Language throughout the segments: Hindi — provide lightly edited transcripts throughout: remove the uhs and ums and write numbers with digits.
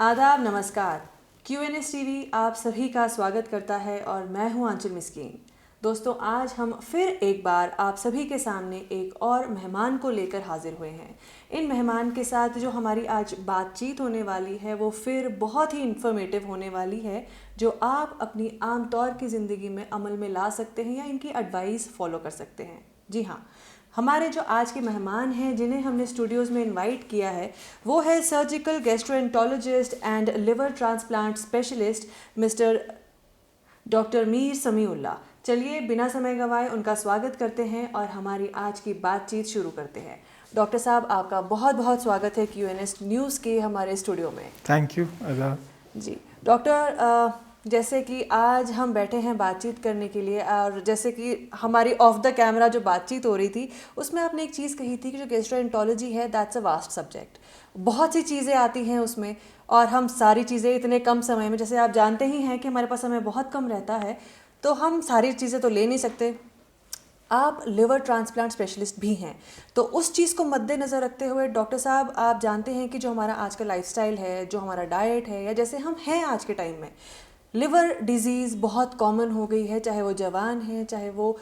आदाब, नमस्कार। QNS टीवी आप सभी का स्वागत करता है और मैं हूं आंचल मिस्कीन। दोस्तों, आज हम फिर एक बार आप सभी के सामने एक और मेहमान को लेकर हाजिर हुए हैं। इन मेहमान के साथ जो हमारी आज बातचीत होने वाली है वो फिर बहुत ही इन्फॉर्मेटिव होने वाली है, जो आप अपनी आम तौर की ज़िंदगी में अमल में ला सकते हैं या इनकी एडवाइस फॉलो कर सकते हैं। जी हाँ, हमारे जो आज के मेहमान हैं जिन्हें हमने स्टूडियोज़ में इनवाइट किया है वो है surgical gastroenterologist and liver transplant specialist mister doctor Mir Samiullah. चलिए बिना समय गंवाए उनका स्वागत करते हैं और हमारी आज की बातचीत शुरू करते हैं। डॉक्टर साहब, आपका बहुत बहुत स्वागत है QNS न्यूज़ के हमारे स्टूडियो में। थैंक यू अदा जी डॉक्टर, जैसे कि आज हम बैठे हैं बातचीत करने के लिए और जैसे कि हमारी ऑफ द कैमरा जो बातचीत हो रही थी उसमें आपने एक चीज़ कही थी कि जो गैस्ट्रोएंटरोलॉजी है दैट्स अ वास्ट सब्जेक्ट। बहुत सी चीज़ें आती हैं उसमें और हम सारी चीज़ें इतने कम समय में, जैसे आप जानते ही हैं कि हमारे पास समय बहुत कम रहता है, तो हम सारी चीज़ें तो ले नहीं सकते। आप लिवर ट्रांसप्लांट स्पेशलिस्ट भी हैं, तो उस चीज़ को मद्देनज़र रखते हुए डॉक्टर साहब, आप जानते हैं कि जो हमारा आज का लाइफस्टाइल है, जो हमारा डाइट है, या जैसे हम हैं आज के टाइम में, लिवर डिजीज़ बहुत कॉमन हो गई है, चाहे वो जवान है, चाहे वो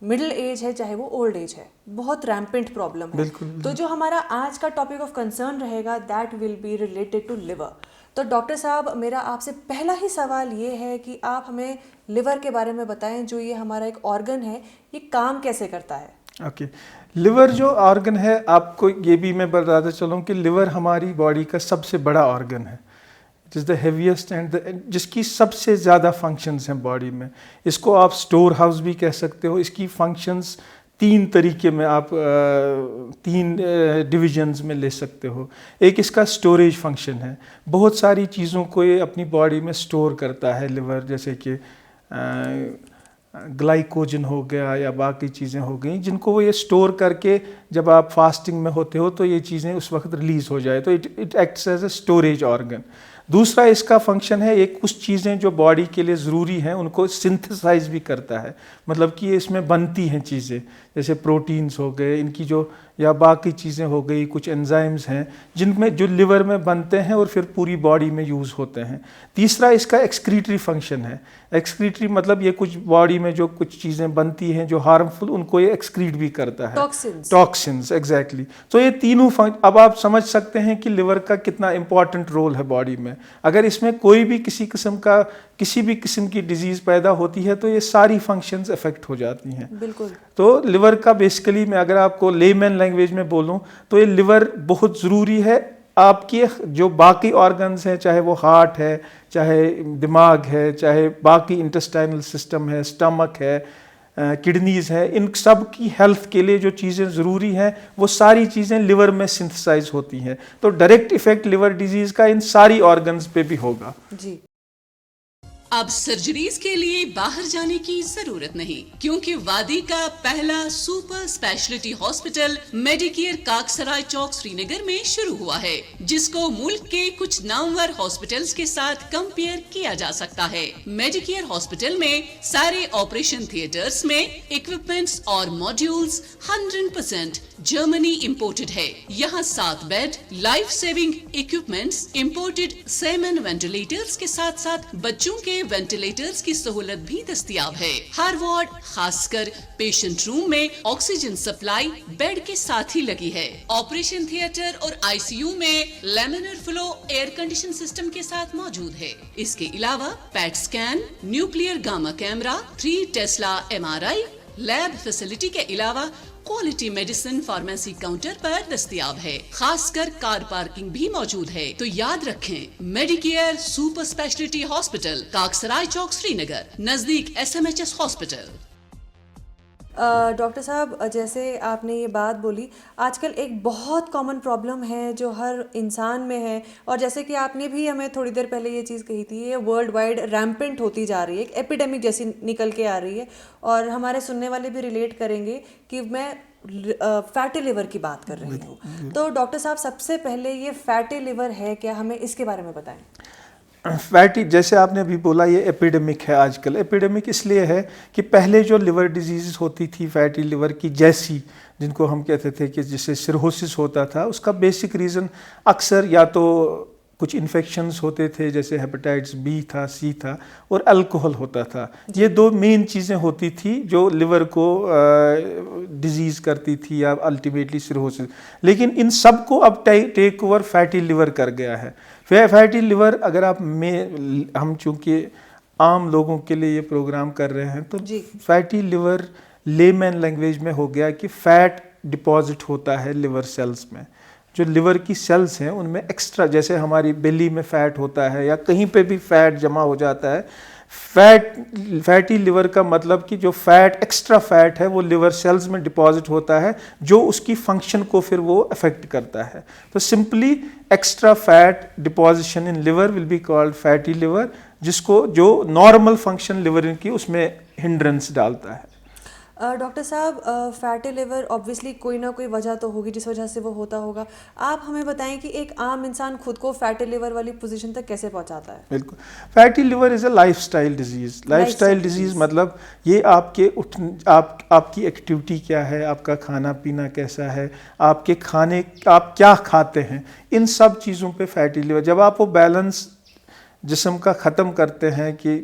मिडिल एज है, चाहे वो ओल्ड एज है, बहुत रैम्पेंट प्रॉब्लम है। तो जो हमारा आज का टॉपिक ऑफ कंसर्न रहेगा that will be related to liver. तो डॉक्टर साहब, मेरा आपसे पहला ही सवाल ये है कि आप हमें लिवर के बारे में बताएं, जो ये हमारा एक ऑर्गन है, ये काम कैसे करता है? ओके, लिवर जो ऑर्गन है, आपको ये भी मैं बताता चलूँ कि लिवर हमारी बॉडी का सबसे बड़ा ऑर्गन है। It is the heaviest and जिसकी सबसे ज़्यादा फंक्शंस हैं बॉडी में। इसको आप स्टोर हाउस भी कह सकते हो। इसकी फंक्शंस तीन तरीके में आप तीन डिविजन्स में ले सकते हो। एक इसका स्टोरेज फंक्शन है, बहुत सारी चीज़ों को ये अपनी बॉडी में स्टोर करता है लिवर, जैसे कि ग्लाइकोजन हो गया या बाकी चीज़ें हो गई, जिनको वो ये स्टोर करके जब आप फास्टिंग में होते हो तो ये चीज़ें उस वक्त रिलीज़ हो जाए, तो it acts as a storage organ. दूसरा इसका फंक्शन है, एक कुछ चीज़ें जो बॉडी के लिए ज़रूरी हैं उनको सिंथेसाइज भी करता है, मतलब कि इसमें बनती हैं चीज़ें, जैसे प्रोटीन्स हो गए, इनकी जो या बाकी चीज़ें हो गई, कुछ एंजाइम्स हैं जिनमें जो लिवर में बनते हैं और फिर पूरी बॉडी में यूज़ होते हैं। तीसरा इसका एक्सक्रीटरी फंक्शन है। एक्सक्रीटरी मतलब ये कुछ बॉडी में जो कुछ चीज़ें बनती हैं जो हार्मफुल, उनको ये एक्सक्रीट भी करता है, टॉक्सिन्स एग्जैक्टली। तो ये तीनों अब आप समझ सकते हैं कि लिवर का कितना इंपॉर्टेंट रोल है बॉडी में। अगर इसमें कोई भी किसी भी किस्म की डिजीज़ पैदा होती है तो ये सारी फंक्शंस अफेक्ट हो जाती हैं। बिल्कुल। तो लिवर का बेसिकली मैं अगर आपको लेमैन लैंग्वेज में बोलूं तो ये लिवर बहुत ज़रूरी है। आपकी जो बाकी ऑर्गन्स हैं, चाहे वो हार्ट है, चाहे दिमाग है, चाहे बाकी इंटेस्टाइनल सिस्टम है, स्टमक है, किडनीज़ है, इन सब की हेल्थ के लिए जो चीज़ें ज़रूरी हैं वो सारी चीज़ें लिवर में सिंथेसाइज होती हैं। तो डायरेक्ट इफेक्ट लिवर डिजीज़ का इन सारी ऑर्गन्स पे भी होगा। जी। अब सर्जरीज के लिए बाहर जाने की जरूरत नहीं, क्योंकि वादी का पहला सुपर स्पेशलिटी हॉस्पिटल मेडिकेयर काकसराय चौक श्रीनगर में शुरू हुआ है, जिसको मुल्क के कुछ नामवर हॉस्पिटल्स के साथ कंपेयर किया जा सकता है। मेडिकेयर हॉस्पिटल में सारे ऑपरेशन थिएटर्स में इक्विपमेंट्स और मॉड्यूल्स 100% जर्मनी इंपोर्टेड है। यहाँ 7 bed, life saving equipments, imported semen ventilators के साथ साथ बच्चों के वेंटिलेटर्स की सहूलत भी दस्तयाब है। हर वार्ड, खासकर पेशेंट रूम में ऑक्सीजन सप्लाई बेड के साथ ही लगी है। ऑपरेशन थिएटर और ICU में laminar flow air condition system के साथ मौजूद है। इसके अलावा PET scan, nuclear gamma camera, 3 Tesla MRI, lab facility के अलावा क्वालिटी मेडिसिन फार्मेसी काउंटर पर दस्तयाब है। खासकर कार पार्किंग भी मौजूद है। तो याद रखें, मेडिकेयर सुपर स्पेशलिटी हॉस्पिटल, काकसराय चौक श्रीनगर, नजदीक SMHS हॉस्पिटल। डॉक्टर साहब, जैसे आपने ये बात बोली, आजकल एक बहुत कॉमन प्रॉब्लम है जो हर इंसान में है, और जैसे कि आपने भी हमें थोड़ी देर पहले ये चीज़ कही थी, ये वर्ल्ड वाइड रैम्पेंट होती जा रही है, एक एपिडेमिक जैसी निकल के आ रही है, और हमारे सुनने वाले भी रिलेट करेंगे कि मैं फैटी लिवर की बात कर रही हूँ। तो डॉक्टर साहब, सबसे पहले ये फैटी लिवर है क्या, हमें इसके बारे में बताएं। फैटी, जैसे आपने अभी बोला, ये एपिडेमिक है आजकल। एपिडेमिक इसलिए है कि पहले जो लिवर डिजीज़ होती थी फैटी लिवर की जैसी, जिनको हम कहते थे कि जिससे सिरहोसिस होता था, उसका बेसिक रीज़न अक्सर या तो कुछ इन्फेक्शंस होते थे, जैसे हेपेटाइटिस बी था, सी था, और अल्कोहल होता था। ये दो मेन चीज़ें होती थी जो लिवर को डिजीज़ करती थी या अल्टीमेटली सिरोसिस। लेकिन इन सब को अब टेक ओवर फैटी लिवर कर गया है। फैटी लिवर अगर हम चूँकि आम लोगों के लिए ये प्रोग्राम कर रहे हैं, तो फैटी लिवर लेमैन लैंग्वेज में हो गया कि फैट डिपॉजिट होता है लिवर सेल्स में। जो लिवर की सेल्स हैं उनमें एक्स्ट्रा, जैसे हमारी बेली में फैट होता है या कहीं पे भी फैट जमा हो जाता है, फैटी लिवर का मतलब कि जो फैट एक्स्ट्रा फैट है वो लिवर सेल्स में डिपॉजिट होता है, जो उसकी फंक्शन को फिर वो अफेक्ट करता है। तो simply extra fat deposition in liver will be called fatty liver, जिसको जो नॉर्मल फंक्शन लिवर की उसमें हिंड्रेंस डालता है। डॉक्टर साहब, फैटी लिवर ऑब्वियसली कोई ना कोई वजह तो होगी जिस वजह से वो होता होगा। आप हमें बताएं कि एक आम इंसान खुद को फैटी लिवर वाली पोजीशन तक कैसे पहुंचाता है? बिल्कुल, fatty liver is a lifestyle disease. Lifestyle disease मतलब ये आपकी एक्टिविटी क्या है, आपका खाना पीना कैसा है, आपके खाने आप क्या खाते हैं, इन सब चीज़ों पे फैटी लिवर। जब आप वो बैलेंस जिस्म का ख़त्म करते हैं कि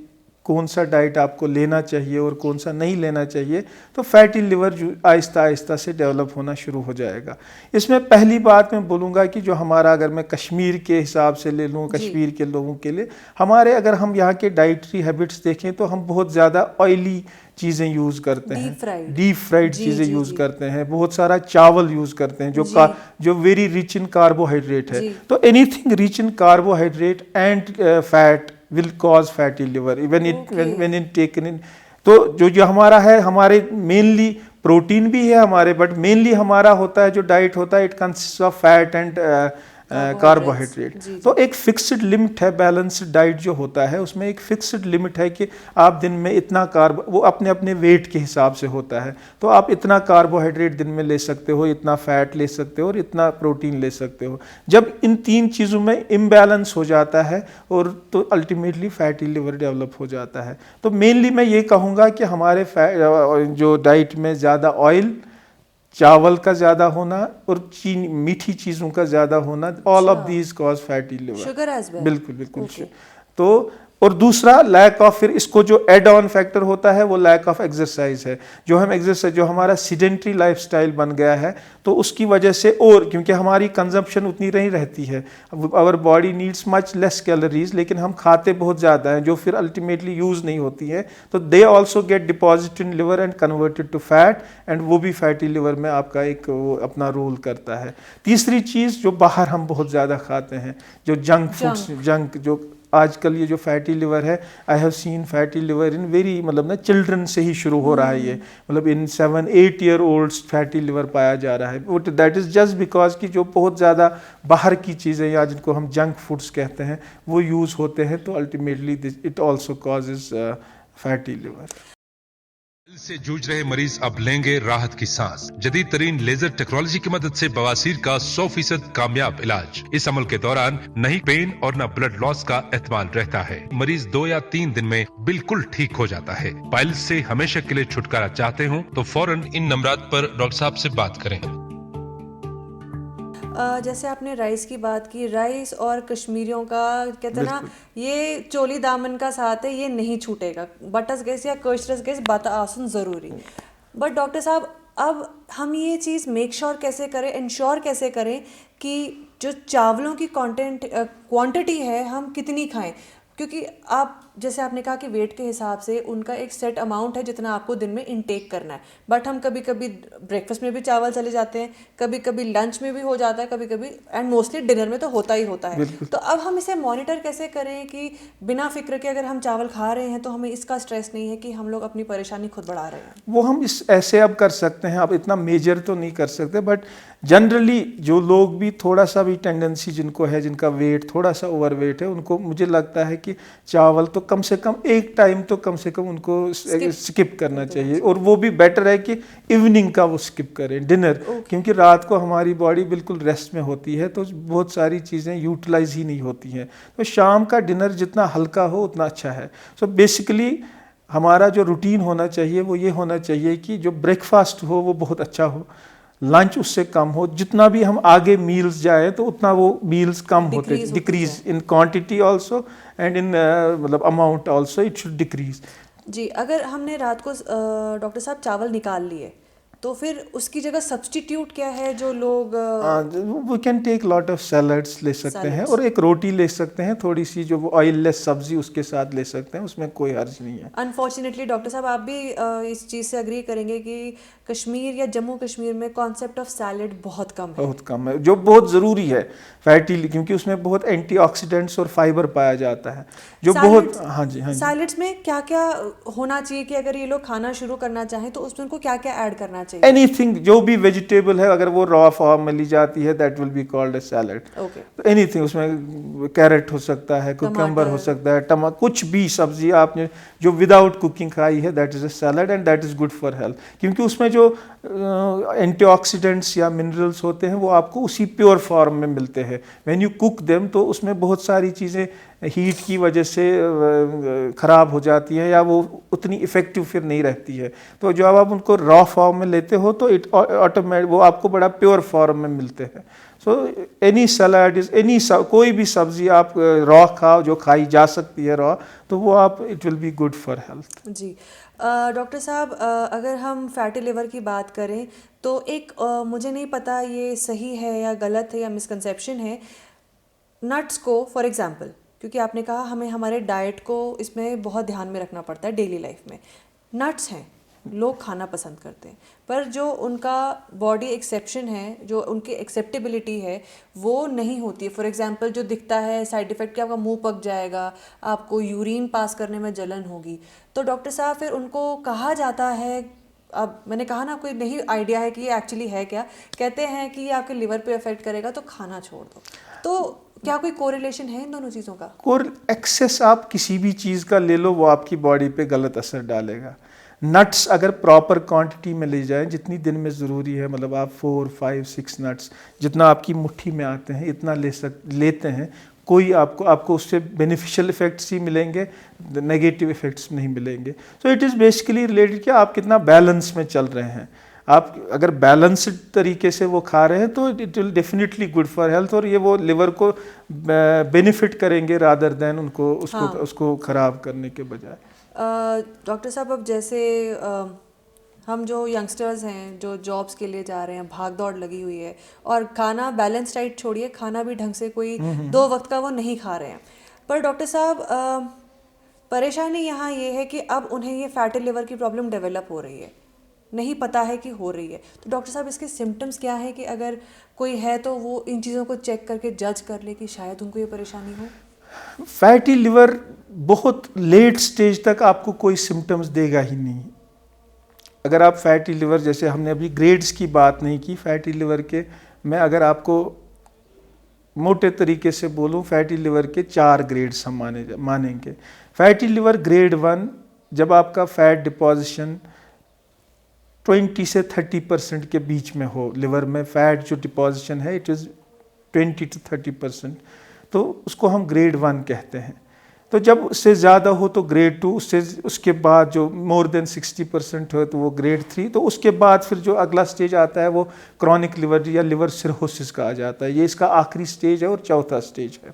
कौन सा डाइट आपको लेना चाहिए और कौन सा नहीं लेना चाहिए, तो फैटी लिवर आहिस्ता आहिस्ता से डेवलप होना शुरू हो जाएगा। इसमें पहली बात मैं बोलूँगा कि जो हमारा, अगर मैं कश्मीर के हिसाब से ले लूँ, कश्मीर के लोगों के लिए हमारे, अगर हम यहाँ के डाइटरी हैबिट्स देखें तो हम बहुत ज़्यादा ऑयली चीज़ें यूज़ करते हैं, डीप फ्राइड चीज़ें यूज़ करते हैं, बहुत सारा चावल यूज़ करते हैं जो वेरी रिच इन कार्बोहाइड्रेट है। तो anything rich in carbohydrate and fat will cause fatty liver when it taken in। तो जो हमारा है, हमारे मेनली प्रोटीन भी है हमारे, बट मेनली हमारा होता है जो डाइट होता है, it consist of fat and carbohydrate. तो एक फिक्स्ड लिमिट है, बैलेंस्ड डाइट जो होता है उसमें एक फिक्स्ड लिमिट है कि आप दिन में इतना वो अपने अपने वेट के हिसाब से होता है, तो आप इतना कार्बोहाइड्रेट दिन में ले सकते हो, इतना फैट ले सकते हो और इतना प्रोटीन ले सकते हो। जब इन तीन चीज़ों में इम्बैलेंस हो जाता है और तो अल्टीमेटली फैटी लिवर डेवलप हो जाता है। तो मेनली मैं ये कहूँगा कि हमारे जो डाइट में ज़्यादा ऑयल, चावल का ज़्यादा होना और चीनी, मीठी चीज़ों का ज़्यादा होना, all of these cause fatty liver. Sugar as well. बिल्कुल बिल्कुल। तो और दूसरा लैक ऑफ, फिर इसको जो एड ऑन फैक्टर होता है वो लैक ऑफ एक्सरसाइज है। जो हम एक्सरसाइज, जो हमारा सीडेंट्री लाइफस्टाइल बन गया है, तो उसकी वजह से, और क्योंकि हमारी कंजम्पशन उतनी नहीं रहती है, our body needs much less calories, लेकिन हम खाते बहुत ज़्यादा हैं जो फिर अल्टीमेटली यूज़ नहीं होती है, तो they also get deposit in liver and converted to fat, and वो भी फैटी लिवर में आपका एक अपना रोल करता है। तीसरी चीज़ जो बाहर हम बहुत ज़्यादा खाते हैं, जो जंक फूड्स, जो आजकल ये जो फैटी लिवर है, I have seen fatty liver in very, मतलब ना चिल्ड्रन से ही शुरू हो रहा है ये, मतलब इन 7-8 ईयर ओल्ड्स फैटी लिवर पाया जा रहा है। दैट इज़ जस्ट बिकॉज कि जो बहुत ज़्यादा बाहर की चीज़ें या जिनको हम जंक फूड्स कहते हैं वो यूज़ होते हैं, तो ultimately it also causes fatty liver. से जूझ रहे मरीज अब लेंगे राहत की सांस। जदीद तरीन लेजर टेक्नोलॉजी की मदद से बवासीर का 100% कामयाब इलाज। इस अमल के दौरान नहीं पेन और न ब्लड लॉस का एहतमाल रहता है। मरीज 2 या 3 दिन में बिल्कुल ठीक हो जाता है। पाइल्स से हमेशा के लिए छुटकारा चाहते हो तो फौरन इन नंबरात पर डॉक्टर साहब से बात करें। जैसे आपने राइस की बात की, राइस और कश्मीरियों का कहते हैं ना, ये चोली दामन का साथ है, ये नहीं छूटेगा। बटस गैस या कशरस गैस बात आसन ज़रूरी। बट डॉक्टर साहब, अब हम ये चीज़ मेक श्योर कैसे करें, इंश्योर कैसे करें कि जो चावलों की क्वांटिटी है हम कितनी खाएं? क्योंकि आप जैसे आपने कहा कि वेट के हिसाब से उनका एक सेट अमाउंट है जितना आपको दिन में इनटेक करना है, बट हम कभी कभी ब्रेकफास्ट में भी चावल चले जाते हैं, कभी कभी लंच में भी हो जाता है, कभी कभी एंड मोस्टली डिनर में तो होता ही होता है। तो अब हम इसे मॉनिटर कैसे करें कि बिना फिक्र के अगर हम चावल खा रहे हैं तो हमें इसका स्ट्रेस नहीं है कि हम लोग अपनी परेशानी खुद बढ़ा रहे हैं? वो हम ऐसे अब कर सकते हैं, अब इतना मेजर तो नहीं कर सकते, बट जनरली जो लोग भी थोड़ा सा भी टेंडेंसी जिनको है, जिनका वेट थोड़ा सा ओवर वेट है, उनको मुझे लगता है कि चावल तो कम से कम एक टाइम तो कम से कम उनको स्किप करना चाहिए, और वो भी बेटर है कि इवनिंग का वो स्किप करें, डिनर। क्योंकि रात को हमारी बॉडी बिल्कुल रेस्ट में होती है, तो बहुत सारी चीज़ें यूटिलाइज ही नहीं होती हैं, तो शाम का डिनर जितना हल्का हो उतना अच्छा है। सो बेसिकली हमारा जो रूटीन होना चाहिए वो ये होना चाहिए कि जो ब्रेकफास्ट हो वो बहुत अच्छा हो, लंच उससे कम हो, जितना भी हम आगे मील्स जाए तो उतना वो मील्स कम होते, decrease in quantity also and in मतलब amount also it should decrease. जी, अगर हमने रात को डॉक्टर साहब चावल निकाल लिए तो फिर उसकी जगह सब्स्टिट्यूट क्या है जो लोग we can take lot of salads ले सकते हैं और एक रोटी ले सकते हैं, थोड़ी सी जो ऑयललेस सब्जी उसके साथ ले सकते हैं, उसमें कोई हर्ज नहीं है। अनफॉर्चुनेटली डॉक्टर साहब आप भी इस चीज़ से अग्री करेंगे कि कश्मीर या जम्मू कश्मीर में कॉन्सेप्ट ऑफ सैलड बहुत कम है। बहुत कम है, जो बहुत ज़रूरी है फैटी, क्योंकि उसमें बहुत एंटीऑक्सीडेंट्स और फाइबर पाया जाता है जो बहुत। हाँ जी, हाँ जी। सैलड्स में क्या क्या होना चाहिए कि अगर ये लोग खाना शुरू करना चाहें तो उसमें उनको क्या क्या ऐड करना चाहिए? एनीथिंग, जो भी वेजिटेबल है अगर वो रॉ फॉर्म में ली जाती है that will be called a salad. Okay. Anything, उसमें कैरेट हो सकता है, कुकम्बर हो सकता है, टमाटर, कुछ भी सब्जी आपने जो विदाउट कुकिंग खाई है that is a salad and that is good for health, क्योंकि उसमें जो एंटीऑक्सीडेंट्स या मिनरल्स होते हैं वो आपको उसी प्योर फॉर्म में मिलते हैं। व्हेन यू कुक देम तो उसमें बहुत सारी चीज़ें हीट की वजह से ख़राब हो जाती है या वो उतनी इफ़ेक्टिव फिर नहीं रहती है। तो जब आप उनको रॉ फॉर्म में लेते हो तो इट ऑटोमेटिक वो आपको बड़ा प्योर फॉर्म में मिलते हैं। So any salad is any, कोई भी सब्जी आप रॉ खाओ जो खाई जा सकती है रॉ, तो वो आप it will be good for health. जी डॉक्टर साहब, अगर हम फैटी लिवर की बात करें तो एक मुझे नहीं पता ये सही है या गलत है या मिसकंसेप्शन है, नट्स को फॉर एग्जांपल, क्योंकि आपने कहा हमें हमारे डाइट को इसमें बहुत ध्यान में रखना पड़ता है डेली लाइफ में। नट्स हैं, लोग खाना पसंद करते हैं, पर जो उनका बॉडी एक्सेप्शन है, जो उनकी एक्सेप्टेबिलिटी है वो नहीं होती है। फॉर एग्जांपल जो दिखता है साइड इफ़ेक्ट कि आपका मुंह पक जाएगा, आपको यूरिन पास करने में जलन होगी, तो डॉक्टर साहब फिर उनको कहा जाता है, अब मैंने कहा ना कोई नहीं आइडिया है कि ये एक्चुअली है क्या, कहते हैं कि ये आपके लिवर पे अफेक्ट करेगा तो खाना छोड़ दो। तो क्या कोई कोरिलेशन है इन दोनों चीज़ों का? एक्सेस आप किसी भी चीज़ का ले लो वो आपकी बॉडी पे गलत असर डालेगा। नट्स अगर प्रॉपर क्वांटिटी में ले जाएं, जितनी दिन में ज़रूरी है, मतलब आप 4, 5, 6 नट्स जितना आपकी मुट्ठी में आते हैं इतना लेते हैं, कोई आपको उससे बेनिफिशियल इफेक्ट्स ही मिलेंगे, नेगेटिव इफेक्ट्स नहीं मिलेंगे। सो इट इज़ बेसिकली रिलेटेड कि आप कितना बैलेंस में चल रहे हैं। आप अगर बैलेंस्ड तरीके से वो खा रहे हैं तो it will definitely good for health, और ये वो लिवर को बेनिफिट करेंगे रादर देन उसको ख़राब करने के बजाय। डॉक्टर साहब, अब जैसे हम जो यंगस्टर्स हैं जो जॉब्स के लिए जा रहे हैं, भाग दौड़ लगी हुई है और खाना बैलेंस डाइट छोड़िए, खाना भी ढंग से कोई 2 वक्त का वो नहीं खा रहे हैं, पर डॉक्टर साहब परेशानी यहाँ ये है कि अब उन्हें ये फैटी लिवर की प्रॉब्लम डेवलप हो रही है, नहीं पता है कि हो रही है। तो डॉक्टर साहब इसके सिम्टम्स क्या है कि अगर कोई है तो वो इन चीज़ों को चेक करके जज कर ले कि शायद उनको ये परेशानी हो? फैटी लिवर बहुत लेट स्टेज तक आपको कोई सिम्टम्स देगा ही नहीं। अगर आप फैटी लिवर, जैसे हमने अभी ग्रेड्स की बात नहीं की फैटी लिवर के, मैं अगर आपको मोटे तरीके से बोलूं, फैटी लिवर के 4 ग्रेड्स हम मानेंगे। फैटी लिवर ग्रेड 1, जब आपका फैट डिपोजिशन 20 से 30% के बीच में हो, लिवर में फैट जो डिपोजिशन है इट इज़ 20 to 30%, तो उसको हम ग्रेड 1 कहते हैं। तो जब उससे ज़्यादा हो तो ग्रेड 2, उसके बाद जो मोर देन 60% हो तो वो ग्रेड 3, तो उसके बाद फिर जो अगला स्टेज आता है वो क्रॉनिक लिवर या लिवर सिरोसिस का आ जाता है। ये इसका आखिरी स्टेज है और चौथा स्टेज है।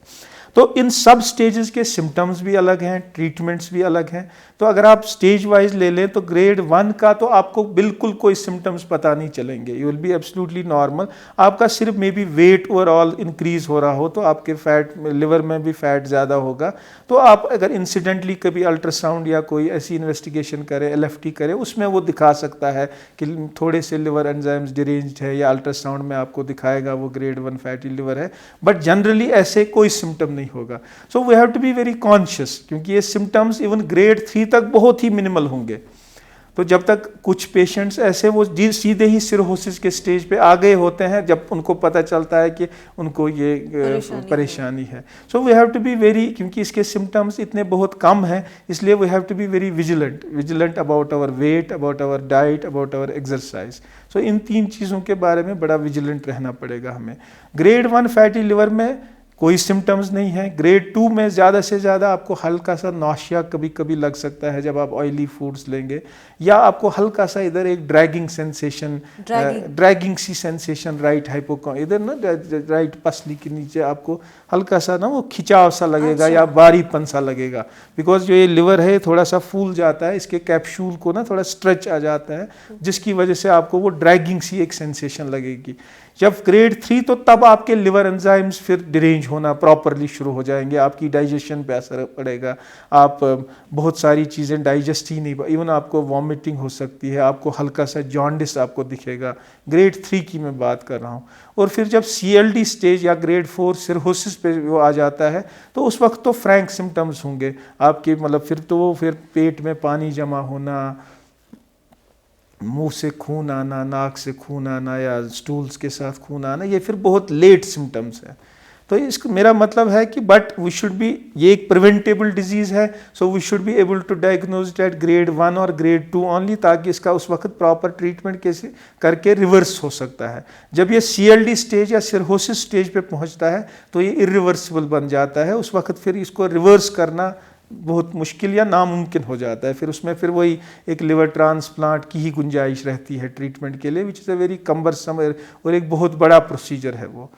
तो इन सब स्टेजेस के सिम्टम्स भी अलग हैं, ट्रीटमेंट्स भी अलग हैं। तो अगर आप स्टेज वाइज ले लें तो ग्रेड 1 का तो आपको बिल्कुल कोई सिम्टम्स पता नहीं चलेंगे, you will be absolutely normal. आपका सिर्फ may be weight overall increase हो रहा हो तो आपके फैट लिवर में भी फैट ज़्यादा होगा। तो आप अगर इंसिडेंटली कभी अल्ट्रासाउंड या कोई ऐसी इन्वेस्टिगेशन करे, LFT करे, उसमें वो दिखा सकता है कि थोड़े से लिवर एंजाइम्स डिरेंज्ड है, या अल्ट्रासाउंड में आपको दिखाएगा वो ग्रेड 1 फैटी लिवर है। बट जनरली ऐसे कोई सिम्टम नहीं होगा। So we have to be very conscious, क्योंकि ये सिम्टम्स इवन ग्रेड 3 तक बहुत ही मिनिमल होंगे। तो जब तक कुछ पेशेंट्स ऐसे वो सीधे ही सिरोसिस के स्टेज पे आ गए होते हैं जब उनको पता चलता है कि उनको ये परेशानी है। So we have to be very, क्योंकि इसके सिम्टम्स इतने बहुत कम हैं, इसलिए we have to be very vigilant about our weight, about our diet, about our exercise. So in 3 चीज़ों के बारे में बड़ा विजिलेंट रहना पड़ेगा हमें। ग्रेड 1 फैटी लिवर में कोई सिम्टम्स नहीं है। ग्रेड 2 में ज़्यादा से ज़्यादा आपको हल्का सा नौशिया कभी कभी लग सकता है जब आप ऑयली फूड्स लेंगे, या आपको हल्का सा इधर एक ड्रैगिंग सेंसेशन, ड्रैगिंग सी सेंसेशन राइट हाइपोकॉन इधर ना राइट पसली के नीचे आपको हल्का सा ना वो खिंचाव सा लगेगा या बारीपन सा लगेगा, बिकॉज जो ये लिवर है थोड़ा सा फूल जाता है, इसके कैप्सूल को ना थोड़ा स्ट्रेच आ जाता है, जिसकी वजह से आपको वो ड्रैगिंग सी एक सेंसेशन लगेगी। जब ग्रेड 3 तो तब आपके लिवर एंजाइम्स फिर डिरेंज होना प्रॉपरली शुरू हो जाएंगे, आपकी डाइजेशन पे असर पड़ेगा, आप बहुत सारी चीज़ें डाइजेस्ट ही नहीं, इवन आपको वॉमिटिंग हो सकती है, आपको हल्का सा जॉन्डिस आपको दिखेगा। ग्रेड 3 की मैं बात कर रहा हूँ। और फिर जब CLD स्टेज या ग्रेड 4 सिरहोसिस पे वो आ जाता है तो उस वक्त तो फ्रैंक सिम्टम्स होंगे आपके, मतलब फिर तो वो फिर पेट में पानी जमा होना, मुंह से खून आना, नाक से खून आना या स्टूल्स के साथ खून आना, ये फिर बहुत लेट सिम्टम्स है। तो इसका मेरा मतलब है कि बट वी शुड बी, ये एक प्रिवेंटेबल डिजीज़ है, so we should be able to diagnose it at grade 1 और ग्रेड 2 ओनली, ताकि इसका उस वक्त प्रॉपर ट्रीटमेंट कैसे करके रिवर्स हो सकता है। जब ये CLD स्टेज या सिरहोसिस स्टेज पे पहुंचता है तो ये इरिवर्सिबल बन जाता है, उस वक्त फिर इसको रिवर्स करना बहुत मुश्किल या नामुमकिन हो जाता है। फिर उसमें फिर वही एक लिवर ट्रांसप्लांट की ही गुंजाइश रहती है ट्रीटमेंट के लिए, which is a very cumbersome और एक बहुत बड़ा प्रोसीजर है वो।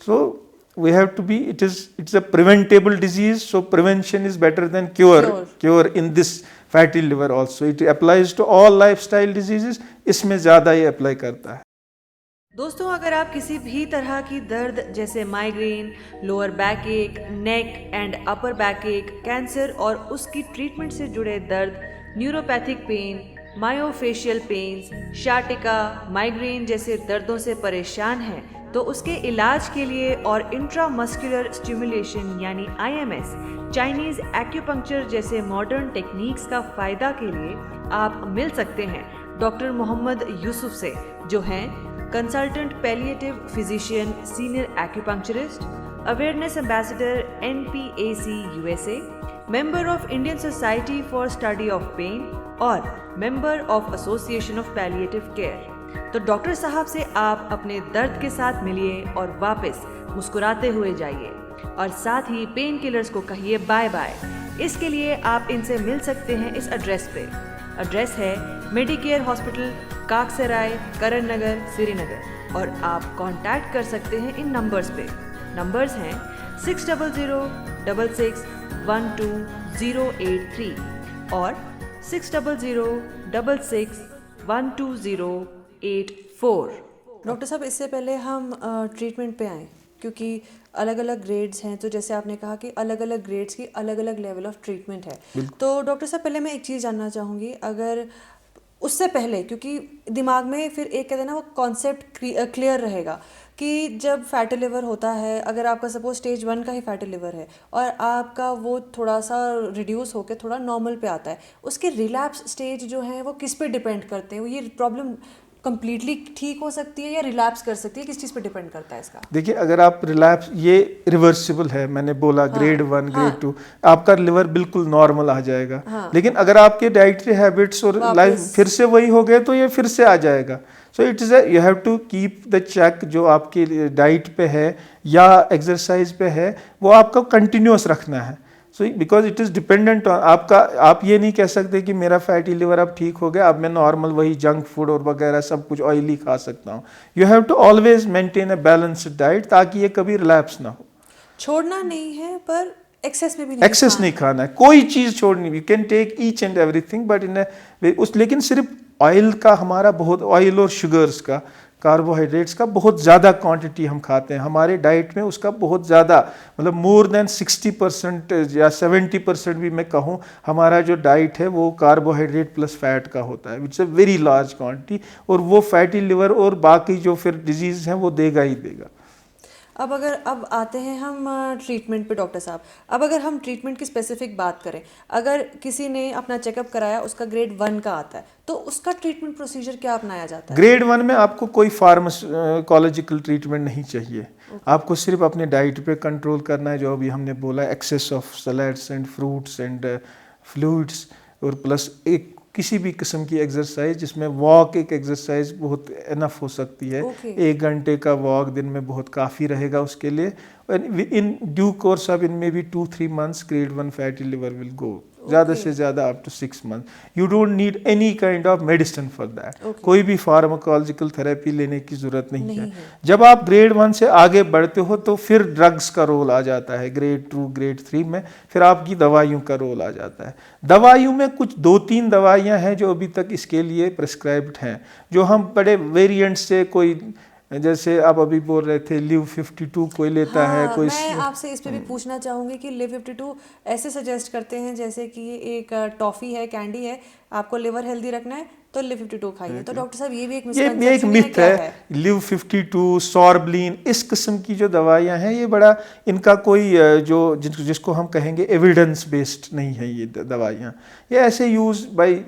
So we have to be, it's a preventable disease, so prevention is better than cure in this fatty liver also. It applies to all lifestyle diseases, इसमें ज़्यादा ये अप्लाई करता है। दोस्तों, अगर आप किसी भी तरह की दर्द जैसे माइग्रेन, लोअर बैक एक, नेक एंड अपर बैक एक, कैंसर और उसकी ट्रीटमेंट से जुड़े दर्द, न्यूरोपैथिक पेन, मायोफेशियल पेन्स, शाटिका, माइग्रेन जैसे दर्दों से परेशान हैं, तो उसके इलाज के लिए और इंट्रामस्कुलर स्टिमुलेशन यानी IMS, चाइनीज एक्यूपंक्चर जैसे मॉडर्न टेक्निक्स का फायदा के लिए आप मिल सकते हैं डॉक्टर मोहम्मद यूसुफ से, जो हैं consultant palliative physician, senior acupuncturist, awareness ambassador NPAC USA, member of Indian society for study of pain और member of association of palliative care. तो डॉक्टर साहब से आप अपने दर्द के साथ मिलिए और वापस मुस्कुराते हुए जाइए, और साथ ही पेन किलर्स को कहिए बाय बाय। इसके लिए आप इनसे मिल सकते हैं इस एड्रेस पे। एड्रेस है मेडिकेयर हॉस्पिटल, काकसराय, करण नगर, श्रीनगर, और आप कांटेक्ट कर सकते हैं इन नंबर्स पे। नंबर्स हैं 600666128083 और 600666128084। डॉक्टर साहब, इससे पहले हम ट्रीटमेंट पे आएँ, क्योंकि अलग अलग ग्रेड्स हैं, तो जैसे आपने कहा कि अलग अलग ग्रेड्स की अलग अलग लेवल ऑफ ट्रीटमेंट है। तो डॉक्टर साहब, पहले मैं एक चीज़ जानना चाहूँगी, अगर उससे पहले, क्योंकि दिमाग में फिर एक कहते हैं ना वो कॉन्सेप्ट क्लियर रहेगा कि जब फैटी लिवर होता है, अगर आपका सपोज स्टेज 1 का ही फैटी लिवर है और आपका वो थोड़ा सा रिड्यूस होकर थोड़ा नॉर्मल पे आता है, उसके रिलैप्स स्टेज जो हैं वो किस पे डिपेंड करते हैं? वो ये प्रॉब्लम कंप्लीटली ठीक हो सकती है या रिलैप्स कर सकती है, किस चीज़ पे डिपेंड करता है इसका? देखिए, अगर आप रिलैप्स, ये रिवर्सिबल है, मैंने बोला ग्रेड 1 ग्रेड 2 आपका लिवर बिल्कुल नॉर्मल आ जाएगा। लेकिन अगर आपके डाइटरी हैबिट्स और लाइफ फिर से वही हो गए तो ये फिर से आ जाएगा। So it is you have to keep the check, जो आपके डाइट पे है या एक्सरसाइज पे है वो आपको कंटिन्यूस रखना है। So because it is dependent on आपका, आप ये नहीं कह सकते कि मेरा फैटी लिवर अब ठीक हो गया, अब मैं नॉर्मल वही जंक फूड और वगैरह सब कुछ ऑयली खा सकता हूँ। You have to always maintain a balanced diet, ताकि ये कभी रिलैप्स ना हो। छोड़ना नहीं है, पर एक्सेस में भी एक्सेस नहीं खाना है, कोई चीज़ छोड़नी। You can take each and everything but in उस, लेकिन सिर्फ ऑयल का हमारा बहुत, ऑयल और शुगर्स का, कार्बोहाइड्रेट्स का बहुत ज़्यादा क्वांटिटी हम खाते हैं हमारे डाइट में, उसका बहुत ज़्यादा, मतलब मोर देन 60% या 70% भी मैं कहूँ, हमारा जो डाइट है वो कार्बोहाइड्रेट प्लस फैट का होता है, it's a very large quantity, और वो फैटी लिवर और बाकी जो फिर डिजीज़ हैं वो देगा ही देगा। अब आते हैं हम ट्रीटमेंट पे डॉक्टर साहब। अब अगर हम ट्रीटमेंट की स्पेसिफिक बात करें, अगर किसी ने अपना चेकअप कराया, उसका ग्रेड 1 का आता है, तो उसका ट्रीटमेंट प्रोसीजर क्या अपनाया जाता है? ग्रेड 1 में आपको कोई फार्माकोलॉजिकल ट्रीटमेंट नहीं चाहिए। आपको सिर्फ अपने डाइट पे कंट्रोल करना है, जो अभी हमने बोला, excess of salads and fruits and fluids, और प्लस एक किसी भी किस्म की एक्सरसाइज, जिसमें वॉक एक एक्सरसाइज बहुत इनफ हो सकती है। Okay. 1 घंटे का वॉक दिन में बहुत काफ़ी रहेगा उसके लिए। In due course of in may be 2-3 months grade 1 fatty liver will go, ज़्यादा से ज़्यादा up to 6 months। You don't need any kind of medicine for that. कोई भी फार्माकोलॉजिकल थेरेपी लेने की ज़रूरत नहीं है। जब आप ग्रेड 1 से आगे बढ़ते हो तो फिर ड्रग्स का रोल आ जाता है। ग्रेड 2 ग्रेड 3 में फिर आपकी दवाइयों का रोल आ जाता है। दवाइयों में कुछ 2-3 दवाइयाँ हैं जो अभी तक इसके लिए प्रिस्क्राइब्ड हैं, जो हम बड़े वेरिएंट से, कोई जैसे आप अभी बोल रहे थे लिव 52 कोई लेता है, कोई मैं आपसे इस पे भी पूछना चाहूँगी कि लिव 52 ऐसे सजेस्ट करते हैं जैसे कि एक टॉफ़ी है, कैंडी है, आपको लिवर हेल्दी रखना है तो लिव 52 खाइए। तो डॉक्टर साहब ये भी एक एक मिथ है। लिव 52, सॉर्बलिन, इस किस्म की जो दवाइयाँ हैं ये बड़ा, इनका कोई जो जिसको हम कहेंगे एविडेंस बेस्ड नहीं है ये दवाइयाँ। ये ऐसे यूज बाई,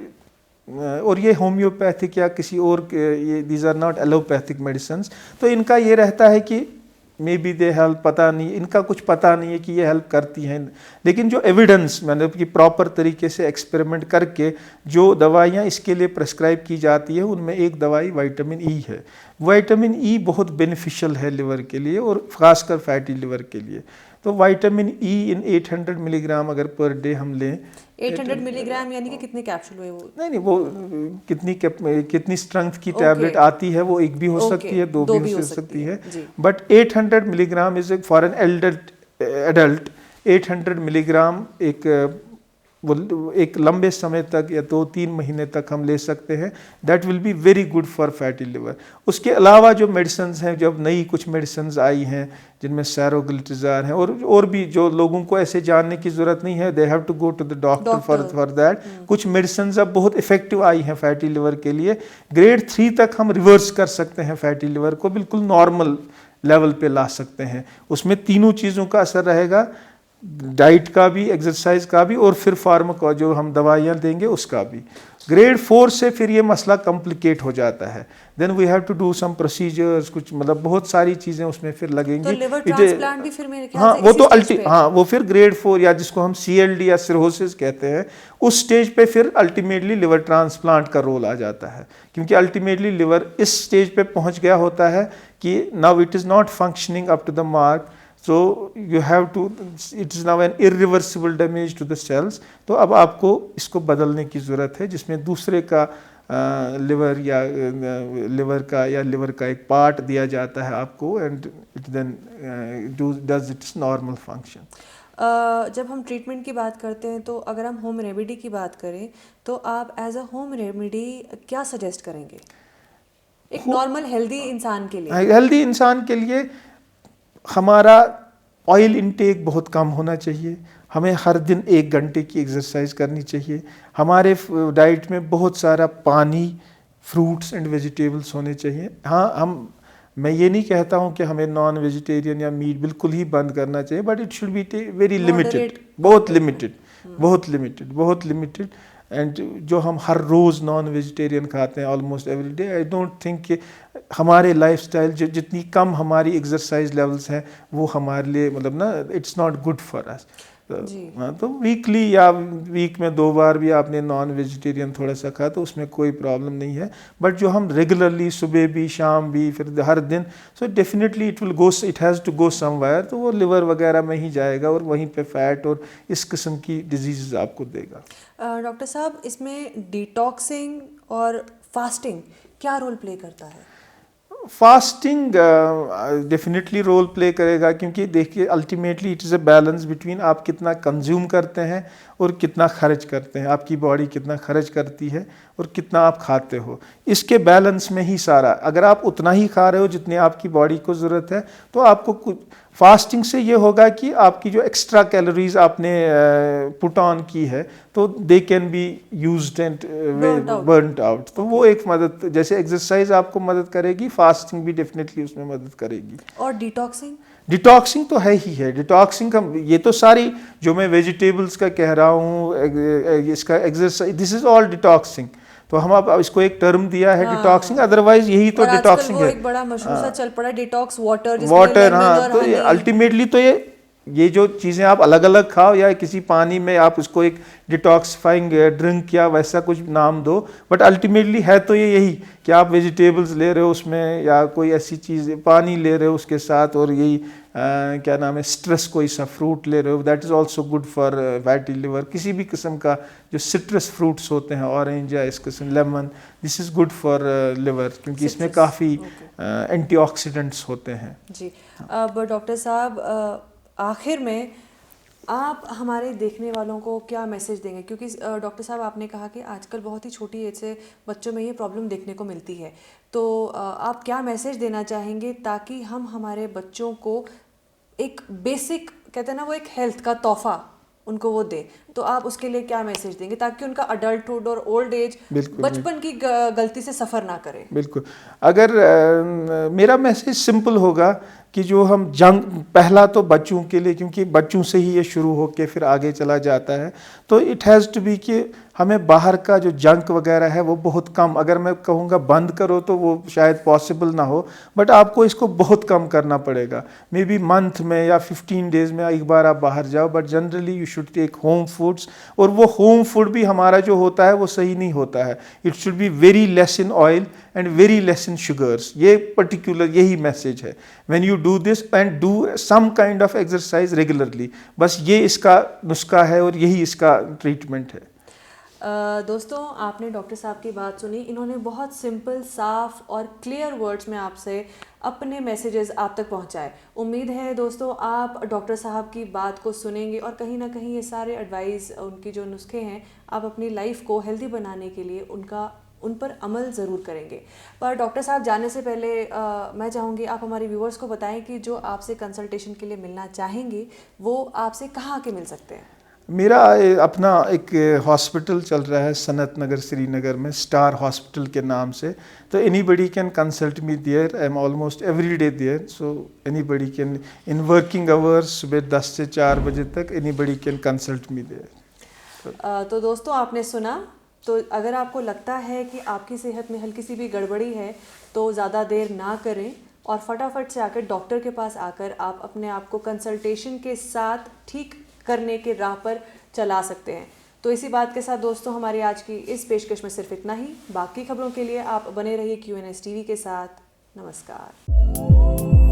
और ये होम्योपैथिक या किसी और, ये these are not allopathic medicines. तो इनका ये रहता है कि मे बी दे हेल्प, पता नहीं, इनका कुछ पता नहीं है कि ये हेल्प करती हैं। लेकिन जो एविडेंस, मतलब कि प्रॉपर तरीके से एक्सपेरिमेंट करके जो दवाइयाँ इसके लिए प्रेस्क्राइब की जाती है, उनमें एक दवाई विटामिन ई है। विटामिन ई बहुत बेनिफिशियल है लिवर के लिए और ख़ासकर फैटी लिवर के लिए। तो विटामिन ई इन 800 मिलीग्राम अगर पर डे हम लें, 800 मिलीग्राम यानी कि कितने कैप्सूल हुए वो? नहीं, वो कितनी स्ट्रेंथ की टैबलेट आती है, वो एक भी हो सकती है, दो भी हो सकती है। But 800 milligram is for an adult 800 milligram एक लंबे समय तक या 2-3 महीने तक हम ले सकते हैं। That will be very good for fatty liver. उसके अलावा जो मेडिसिन्स हैं, जब नई कुछ मेडिसिन्स आई हैं जिनमें सैरोग्लिटिजार हैं, और भी जो लोगों को ऐसे जानने की ज़रूरत नहीं है, they have to go to the doctor for that. कुछ मेडिसिन्स अब बहुत इफेक्टिव आई हैं फैटी लिवर के लिए। ग्रेड 3 तक हम रिवर्स कर सकते हैं फैटी लिवर को, बिल्कुल नॉर्मल लेवल पे ला सकते हैं। उसमें तीनों चीज़ों का असर रहेगा, डाइट का भी, एक्सरसाइज का भी, और फिर फार्मा जो हम दवाइयाँ देंगे उसका भी। ग्रेड 4 से फिर ये मसला कॉम्प्लिकेट हो जाता है। Then we have to do some procedures, कुछ मतलब बहुत सारी चीज़ें उसमें फिर लगेंगी। तो लिवर ट्रांसप्लांट भी फिर मेरे ख्याल से वो तो वो फिर ग्रेड 4 या जिसको हम CLD या सिरोसिस कहते हैं, उस स्टेज पे फिर अल्टीमेटली लिवर ट्रांसप्लांट का रोल आ जाता है। क्योंकि अल्टीमेटली लिवर इस स्टेज पे पहुंच गया होता है कि now it is not functioning up to the mark, so you have to, it is now an irreversible damage to the cells। तो अब आपको इसको बदलने की ज़रूरत है, जिसमें दूसरे का लिवर या लिवर का एक पार्ट दिया जाता है आपको, and it then does its normal function. जब हम ट्रीटमेंट की बात करते हैं तो अगर हम होम रेमेडी की बात करें तो आप एज अ होम रेमेडी क्या सजेस्ट करेंगे एक नॉर्मल हेल्दी इंसान के लिए? हेल्दी इंसान के लिए हमारा ऑयल इनटेक बहुत कम होना चाहिए। हमें हर दिन 1 घंटे की एक्सरसाइज करनी चाहिए। हमारे डाइट में बहुत सारा पानी, फ्रूट्स एंड वेजिटेबल्स होने चाहिए। हाँ, मैं ये नहीं कहता हूँ कि हमें नॉन वेजिटेरियन या मीट बिल्कुल ही बंद करना चाहिए, but it should be very limited, बहुत लिमिटेड। एंड जो हम हर रोज़ नॉन वेजिटेरियन खाते हैं almost every day, I don't think कि हमारे लाइफस्टाइल जितनी कम हमारी एक्सरसाइज लेवल्स हैं वो हमारे लिए, मतलब ना, it's not good for us. तो वीकली या वीक में 2 बार भी आपने नॉन वेजिटेरियन थोड़ा सा खा तो उसमें कोई प्रॉब्लम नहीं है। बट जो हम रेगुलरली सुबह भी, शाम भी, फिर हर दिन, so definitely it has to go somewhere. तो वो लिवर वगैरह में ही जाएगा और वहीं पे फैट और इस किस्म की डिजीज़ आपको देगा। डॉक्टर साहब, इसमें डिटॉक्सिंग और फास्टिंग क्या रोल प्ले करता है? फास्टिंग डेफिनेटली रोल प्ले करेगा, क्योंकि देखिए ultimately it is a balance between आप कितना कंज्यूम करते हैं और कितना खर्च करते हैं। आपकी बॉडी कितना खर्च करती है और कितना आप खाते हो, इसके बैलेंस में ही सारा। अगर आप उतना ही खा रहे हो जितनी आपकी बॉडी को ज़रूरत है, तो आपको कुछ फास्टिंग से ये होगा कि आपकी जो एक्स्ट्रा कैलोरीज आपने पुट ऑन की है तो they can be used and burned out. तो वो एक मदद, जैसे एक्सरसाइज आपको मदद करेगी, फास्टिंग भी डेफिनेटली उसमें मदद करेगी। और डिटॉक्सिंग तो है ही है। डिटॉक्सिंग का ये तो सारी जो मैं वेजिटेबल्स का कह रहा हूँ, इसका exercise, this is all detoxing. तो हम अब इसको एक टर्म दिया है डिटॉक्सिंग, अदरवाइज यही तो डिटॉक्सिंग है। एक बड़ा मशहूर सा चल पड़ा डिटॉक्स वाटर। हाँ, तो अल्टीमेटली तो ये ये जो चीज़ें आप अलग अलग खाओ या किसी पानी में आप उसको एक डिटॉक्सिफाइंग ड्रिंक या वैसा कुछ नाम दो, बट अल्टीमेटली है तो ये यही कि आप वेजिटेबल्स ले रहे हो उसमें या कोई ऐसी चीज़, पानी ले रहे हो उसके साथ, और यही क्या नाम है, सिट्रस कोई सा फ्रूट ले रहे हो, that is also good for fatty liver. किसी भी किस्म का जो सिट्रस फ्रूट्स होते हैं, ऑरेंज या इस किस्म, lemon, this is good for liver, क्योंकि इसमें काफ़ी एंटीऑक्सीडेंट्स होते हैं। जी। अब डॉक्टर साहब, आखिर में आप हमारे देखने वालों को क्या मैसेज देंगे, क्योंकि डॉक्टर साहब आपने कहा कि आजकल बहुत ही छोटी एज से बच्चों में ये प्रॉब्लम देखने को मिलती है, तो आप क्या मैसेज देना चाहेंगे ताकि हम हमारे बच्चों को एक बेसिक, कहते हैं ना, वो एक हेल्थ का तोहफा उनको वो दे, तो आप उसके लिए क्या मैसेज देंगे ताकि उनका अडल्टहुड और ओल्ड एज बचपन की गलती से सफ़र ना करें? बिल्कुल। अगर मेरा मैसेज सिंपल होगा कि जो हम जंक, पहला तो बच्चों के लिए, क्योंकि बच्चों से ही ये शुरू होके फिर आगे चला जाता है, तो इट हैज़ टू बी कि हमें बाहर का जो जंक वगैरह है वो बहुत कम, अगर मैं कहूँगा बंद करो तो वो शायद पॉसिबल ना हो, बट आपको इसको बहुत कम करना पड़ेगा। मे बी मंथ में या 15 डेज़ में एक बार आप बाहर जाओ, but generally you should take home foods, और वो होम फूड भी हमारा जो होता है वो सही नहीं होता है। It should be very less in oil and very less in sugars. ये पर्टिकुलर यही मैसेज है। When you do this and do some kind of exercise regularly, बस ये इसका नुस्खा है और यही इसका ट्रीटमेंट है। दोस्तों, आपने डॉक्टर साहब की बात सुनी। इन्होंने बहुत सिंपल, साफ और क्लियर वर्ड्स में आपसे अपने मैसेजेस आप तक पहुंचाए। उम्मीद है दोस्तों आप डॉक्टर साहब की बात को सुनेंगे और कहीं ना कहीं ये सारे एडवाइस, उनकी जो नुस्खे हैं, आप अपनी लाइफ को हेल्दी बनाने के लिए उन पर अमल ज़रूर करेंगे। पर डॉक्टर साहब जाने से पहले मैं चाहूँगी आप हमारे व्यूवर्स को बताएं कि जो आपसे कंसल्टेशन के लिए मिलना चाहेंगे वो आपसे कहाँ के मिल सकते हैं? मेरा अपना एक हॉस्पिटल चल रहा है सनत नगर श्रीनगर में, स्टार हॉस्पिटल के नाम से, तो anybody can consult me there. I am almost every day there, so anybody can in working hours, सुबह 10 से 4 बजे तक anybody can consult me there. तो दोस्तों आपने सुना, तो अगर आपको लगता है कि आपकी सेहत में हल्की सी भी गड़बड़ी है तो ज़्यादा देर ना करें और फटाफट से आकर डॉक्टर के पास आकर आप अपने आप को कंसल्टेशन के साथ ठीक करने के राह पर चला सकते हैं। तो इसी बात के साथ दोस्तों हमारी आज की इस पेशकश में सिर्फ इतना ही। बाकी खबरों के लिए आप बने रहिए QNS TV के साथ। नमस्कार।